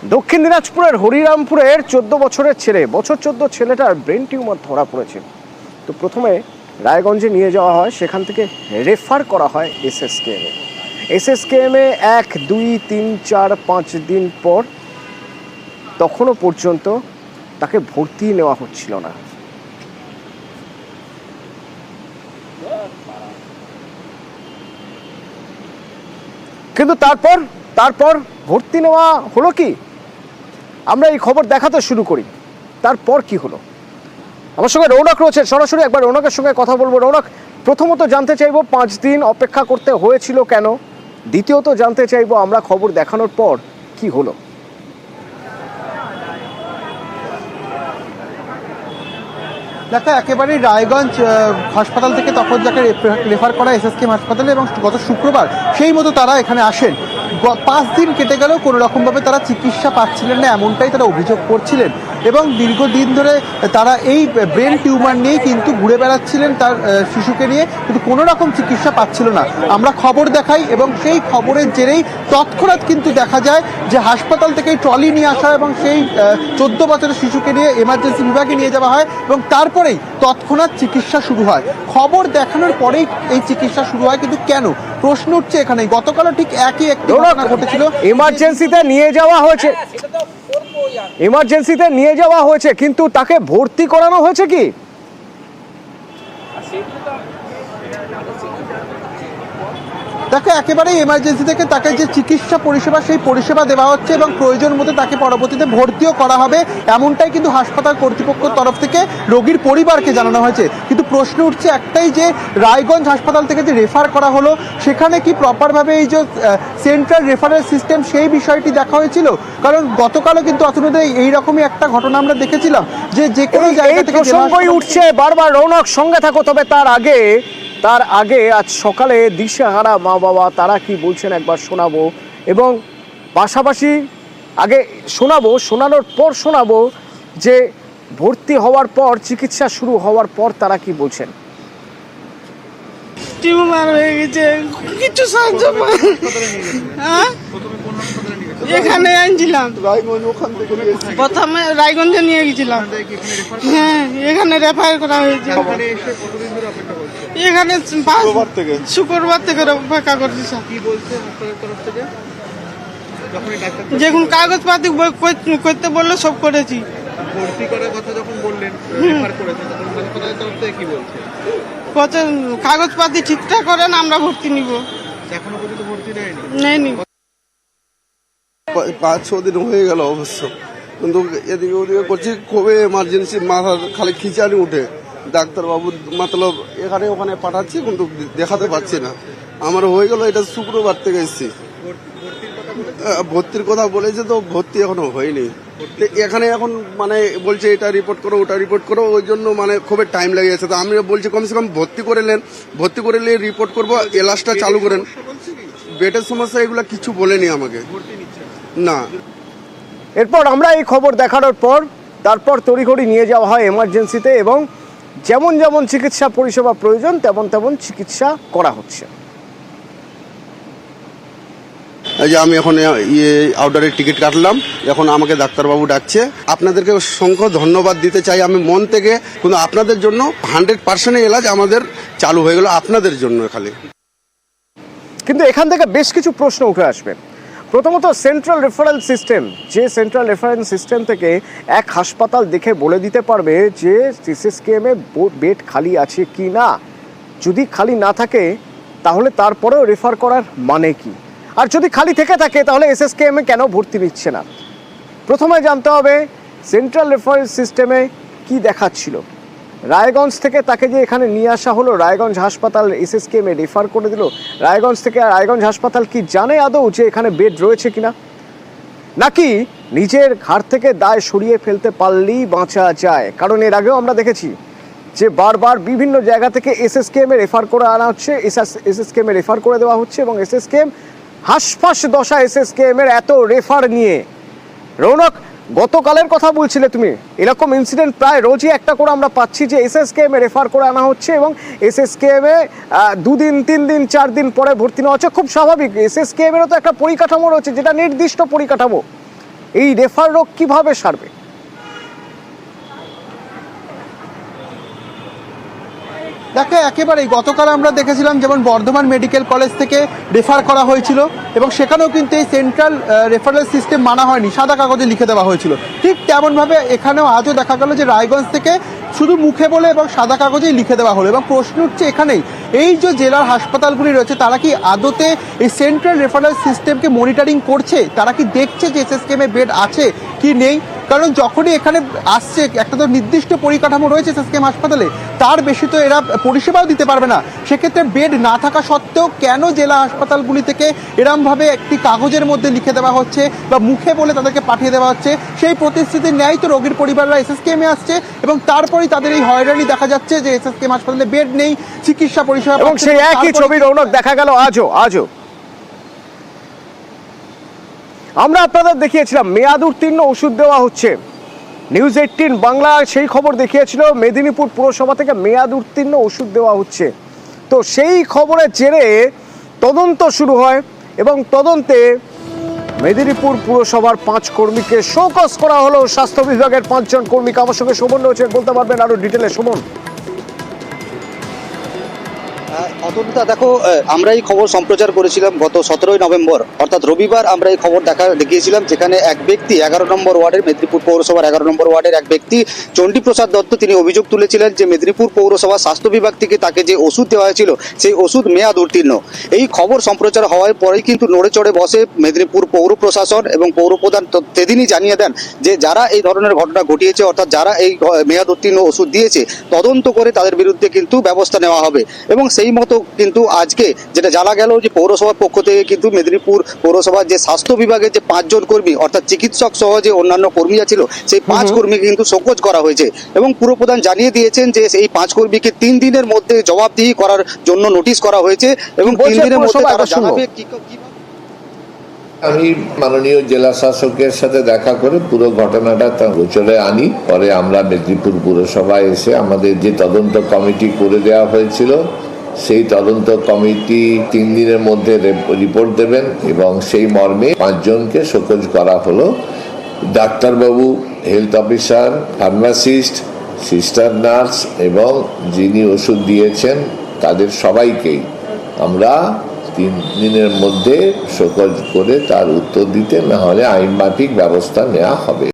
দক্ষিণ দিনাজপুরের হরিরামপুরের 14 বছরের ছেলে, বছর 14 ছেলেটার ব্রেন টিউমার ধরা পড়েছে। তো প্রথমে রায়গঞ্জে নিয়ে যাওয়া হয়, সেখান থেকে রেফার করা হয় এসএসকেএমে। এসএসকেএমে 1, 2, 3, 4, 5 দিন পর তখনও পর্যন্ত তাকে ভর্তি নেওয়া হচ্ছিল না। কিন্তু তারপর ভর্তি নেওয়া হলো কি, আমরা এই খবর দেখাতে শুরু করি। তারপর কি হলো, আমার সঙ্গে রৌনক রয়েছে, সরাসরি একবার রৌনকের সঙ্গে কথা বলবো। রৌনক, প্রথমত জানতে চাইবো 5 দিন অপেক্ষা করতে হয়েছিল কেন, দ্বিতীয়ত জানতে চাইবো আমরা খবর দেখানোর পর কি হলো। দেখা একেবারেই রায়গঞ্জ হাসপাতাল থেকে তখন যাকে রেফার করা এসএসকেএম হাসপাতালে, এবং গত শুক্রবার সেই মতো তারা এখানে আসেন। 5 দিন কেটে গেলেও কোনো রকমভাবে তারা চিকিৎসা পাচ্ছিলেন না, এমনটাই তারা অভিযোগ করছিলেন। এবং দীর্ঘদিন ধরে তারা এই ব্রেন টিউমার নিয়েই কিন্তু ঘুরে বেড়াচ্ছিলেন তার শিশুকে নিয়ে, কিন্তু কোনো রকম চিকিৎসা পাচ্ছিল না। আমরা খবর দেখাই এবং সেই খবরের জেরেই তৎক্ষণাৎ কিন্তু দেখা যায় যে হাসপাতাল থেকে ট্রলি নিয়ে আসা এবং সেই 14 বছরের শিশুকে নিয়ে এমার্জেন্সি বিভাগে নিয়ে যাওয়া হয় এবং তারপরেই তৎক্ষণাৎ চিকিৎসা শুরু হয়। খবর দেখানোর পরেই এই চিকিৎসা শুরু হয়, কিন্তু কেন প্রশ্ন উঠছে এখানে। গতকালও ঠিক একই একটি ঘটনা ঘটেছিল, এমার্জেন্সিতে নিয়ে যাওয়া হয়েছে কিন্তু তাকে ভর্তি করানো হয়েছে কি? দেখো একেবারে এমার্জেন্সি থেকে তাকে যে চিকিৎসা পরিষেবা, সেই পরিষেবা দেওয়া হচ্ছে এবং প্রয়োজন মতো তাকে পরবর্তীতে ভর্তিও করা হবে, এমনটাই কিন্তু হাসপাতাল কর্তৃপক্ষের তরফ থেকে রোগীর পরিবারকে জানানো হয়েছে। কিন্তু প্রশ্ন উঠছে একটাই, যে রায়গঞ্জ হাসপাতাল থেকে যে রেফার করা হলো সেখানে কি প্রপারভাবে এই যে সেন্ট্রাল রেফারেল সিস্টেম, সেই বিষয়টি দেখা হয়েছিল? কারণ গতকালও কিন্তু অতনুদে এইরকমই একটা ঘটনা আমরা দেখেছিলাম যে কোনো জায়গা থেকে প্রসঙ্গই উঠছে বারবার। রৌনক, সঙ্গে থাকো। তবে তার আগে আজ সকালে দিশেহারা মা বাবা তারা কি বলছেন একবার শোনাবো, এবং পাশাপাশি আগে শোনানোর পর শোনাবো যে ভর্তি হওয়ার পর, চিকিৎসা শুরু হওয়ার পর তারা কি বলছেন। টিউমার হয়ে গেছে, কিছু সাহায্য এখানে আনছিলাম, প্রথমে রায়গঞ্জে নিয়ে গেছিলাম। হ্যাঁ, এখানে রেফার করা হয়েছে। এখানে শুক্রবার থেকে অপেক্ষা করছি। যখন কাগজপাতি করতে বললো সব করেছি। ভর্তি করার কথা যখন বললেন, কি বলছে? কাগজপাতি ঠিকঠাক করেন, আমরা ভর্তি নিব। এখনো পর্যন্ত ভর্তি নেয়নি। 5-6 দিন হয়ে গেল অবশ্য, কিন্তু এদিকে ওদিকে করছি, খুবই এমার্জেন্সি, মাথা খালি খিচানি উঠে। ডাক্তারবাবু মতলব এখানে ওখানে পাঠাচ্ছি, কিন্তু দেখাতে পাচ্ছি না। আমার হয়ে গেল, এটা শুক্রবার থেকে এসেছি। ভর্তির কথা বলেছে, তো ভর্তি এখনো হয়নি। এখানে এখন মানে বলছে এটা রিপোর্ট করো, ওটা রিপোর্ট করো, ওই জন্য মানে খুবই টাইম লেগে যাচ্ছে। তো আমি বলছি কমসে কম ভর্তি করে নিয়ে রিপোর্ট করবো, এলাসটা চালু করেন। বেডের সমস্যা এগুলো কিছু বলেনি আমাকে, না। এরপর আমরা এই খবর দেখানোর পর তারপর তড়িঘড়ি নিয়ে যাওয়া হয় এমার্জেন্সিতে, এবং যেমন যেমন চিকিৎসা পরিষেবা প্রয়োজন তেমন চিকিৎসা করা হচ্ছে। এই যে আমি এখন আউটডোরের টিকিট কাটলাম, এখন আমাকে ডাক্তারবাবু ডাকছে। আপনাদেরকে অসংখ্য ধন্যবাদ দিতে চাই আমি মন থেকে, কিন্তু আপনাদের জন্য 100% এলাজ আমাদের চালু হয়ে গেল, আপনাদের জন্য খালি। কিন্তু এখান থেকে বেশ কিছু প্রশ্ন উঠে আসবে। প্রথমত, সেন্ট্রাল রেফারেল সিস্টেম, যে সেন্ট্রাল রেফারেল সিস্টেম থেকে এক হাসপাতাল দেখে বলে দিতে পারবে যে এসএসকেএমে বেড খালি আছে কি না। যদি খালি না থাকে তাহলে তারপরেও রেফার করার মানে কি, আর যদি খালি থেকে থাকে তাহলে এসএসকেএমে কেন ভর্তি নিচ্ছে না। প্রথমে জানতে হবে সেন্ট্রাল রেফারেল সিস্টেমে কি দেখাচ্ছিল। রায়গঞ্জ থেকে তাকে যে এখানে নিয়ে আসা হলো, রায়গঞ্জ হাসপাতাল এসএসকেএমে রেফার করে দিল। রায়গঞ্জ থেকে রায়গঞ্জ হাসপাতাল কি জানে আদৌ যে এখানে বেড রয়েছে কিনা, নাকি নিজের ঘাড় থেকে দায় সরিয়ে ফেলতে পারলেই বাঁচা যায়? কারণ এর আগেও আমরা দেখেছি যে বারবার বিভিন্ন জায়গা থেকে এসএসকেএমে রেফার করে আনা হচ্ছে, এসএসকেএমে রেফার করে দেওয়া হচ্ছে, এবং এসএসকেএম হাসফাস দশা এসএসকেএমের এত রেফার নিয়ে। রৌনক, গতকালের কথা বলছিলে তুমি, এরকম ইনসিডেন্ট প্রায় রোজই একটা করে আমরা পাচ্ছি যে এসএসকেএমে রেফার করে আনা হচ্ছে এবং এসএসকেএমে 2 দিন 3 দিন 4 দিন পরে ভর্তি নেওয়া হচ্ছে। খুব স্বাভাবিক, এসএসকেএমেরও তো একটা পরিকাঠামো রয়েছে, যেটা নির্দিষ্ট পরিকাঠামো। এই রেফার রোগ কিভাবে সারবে? দেখো একেবারেই গতকাল আমরা দেখেছিলাম যেমন বর্ধমান মেডিকেল কলেজ থেকে রেফার করা হয়েছিল এবং সেখানেও কিন্তু এই সেন্ট্রাল রেফারেল সিস্টেম মানা হয়নি, সাদা কাগজে লিখে দেওয়া হয়েছিল। ঠিক তেমনভাবে এখানেও আজও দেখা গেল যে রায়গঞ্জ থেকে শুধু মুখে বলে এবং সাদা কাগজেই লিখে দেওয়া হলো। এবং প্রশ্ন উঠছে এখানেই, এই যে জেলার হাসপাতালগুলি রয়েছে তারা কি আদতে এই সেন্ট্রাল রেফারেল সিস্টেমকে মনিটরিং করছে? তারা কি দেখছে যে এসএসকেএমে বেড আছে কি নেই? কারণ যখনই এখানে আসছে একটা তো নির্দিষ্ট পরিকাঠামো রয়েছে এসএসকেএম হাসপাতালে, তার বেশি তো এরা পরিষেবাও দিতে পারবে না। সেক্ষেত্রে বেড না থাকা সত্ত্বেও কেন জেলা হাসপাতালগুলি থেকে এরমভাবে একটি কাগজের মধ্যে লিখে দেওয়া হচ্ছে বা মুখে বলে তাদেরকে পাঠিয়ে দেওয়া হচ্ছে? সেই প্রতিশ্রুতি ন্যায় তো রোগীর পরিবাররা এসএসকেএমে আসছে এবং তারপরেই তাদের এই হয়রানি দেখা যাচ্ছে যে এসএসকেএম হাসপাতালে বেড নেই, চিকিৎসা পরিষেবা এবং সেই একই ছবি রৌনক দেখা গেল আজও। আমরা আপনাদের দেখিয়েছিলাম মেয়াদ উত্তীর্ণ ওষুধ দেওয়া হচ্ছে। নিউজ 18 বাংলা সেই খবর দেখিয়েছিল মেদিনীপুর পুরসভা থেকে মেয়াদ উত্তীর্ণ ওষুধ দেওয়া হচ্ছে। তো সেই খবরের জেরে তদন্ত শুরু হয় এবং তদন্তে মেদিনীপুর পুরসভার 5 কর্মীকে শোকজ করা হলো। স্বাস্থ্য বিভাগের 5 জন কর্মীকে আমার সঙ্গে সুমন রয়েছে, বলতে পারবেন আরো ডিটেলে সুমন? অতটা দেখো, আমরা এই খবর সম্প্রচার করেছিলাম গত 17ই নভেম্বর, অর্থাৎ রবিবার আমরা এই খবর দেখিয়েছিলাম, যেখানে এক ব্যক্তি 11 নম্বর ওয়ার্ডের, মেদিনীপুর পৌরসভার 11 নম্বর ওয়ার্ডের এক ব্যক্তি চণ্ডীপ্রসাদ দত্ত, তিনি অভিযোগ তুলেছিলেন যে মেদিনীপুর পৌরসভা স্বাস্থ্য বিভাগ থেকে তাকে যে ওষুধ দেওয়া হয়েছিল সেই ওষুধ মেয়াদ উত্তীর্ণ। এই খবর সম্প্রচার হওয়ার পরেই কিন্তু নড়ে চড়ে বসে মেদিনীপুর পৌর প্রশাসন এবং পৌরপ্রধান। সেদিনই জানিয়ে দেন যে যারা এই ধরনের ঘটনা ঘটিয়েছে, অর্থাৎ যারা এই মেয়াদ উত্তীর্ণ ওষুধ দিয়েছে, তদন্ত করে তাদের বিরুদ্ধে কিন্তু ব্যবস্থা নেওয়া হবে। এবং সেই মতো কিন্তু আজকে যেটা জানা গেল যে পৌরসভার পক্ষ থেকে কিন্তু মেদিনীপুর পৌরসভার যে স্বাস্থ্য বিভাগের যে 5 জন কর্মী, অর্থাৎ চিকিৎসক সহ যে অন্যান্য কর্মীরা ছিল, সেই 5 কর্মীকে কিন্তু শোকজ করা হয়েছে। এবং পুরপ্রধান জানিয়ে দিয়েছেন যে এই 5 কর্মীকে 3 দিনের মধ্যে জবাবদিহি করার জন্য নোটিশ করা হয়েছে এবং 3 দিনের মধ্যে তারা জানাবে কিভাবে। আমি মাননীয় জেলা শাসকের সাথে দেখা করে পুরো ঘটনাটা তার গোচরে আনি। পরে আমরা মেদিনীপুর পুরসভায় এসে আমাদের যে তদন্ত কমিটি করে দেওয়া হয়েছিল, সেই তদন্ত কমিটি 3 দিনের মধ্যে রিপোর্ট দেবেন এবং সেই মর্মে 5 জনকে শোকজ করা হলো। ডাক্তারবাবু, health officer, pharmacist, sister nurse এবং যিনি ওষুধ দিয়েছেন তাদের সবাইকেই আমরা 3 দিনের মধ্যে শোকজ করে তার উত্তর দিতে না হলে আইনমাফিক ব্যবস্থা নেওয়া হবে।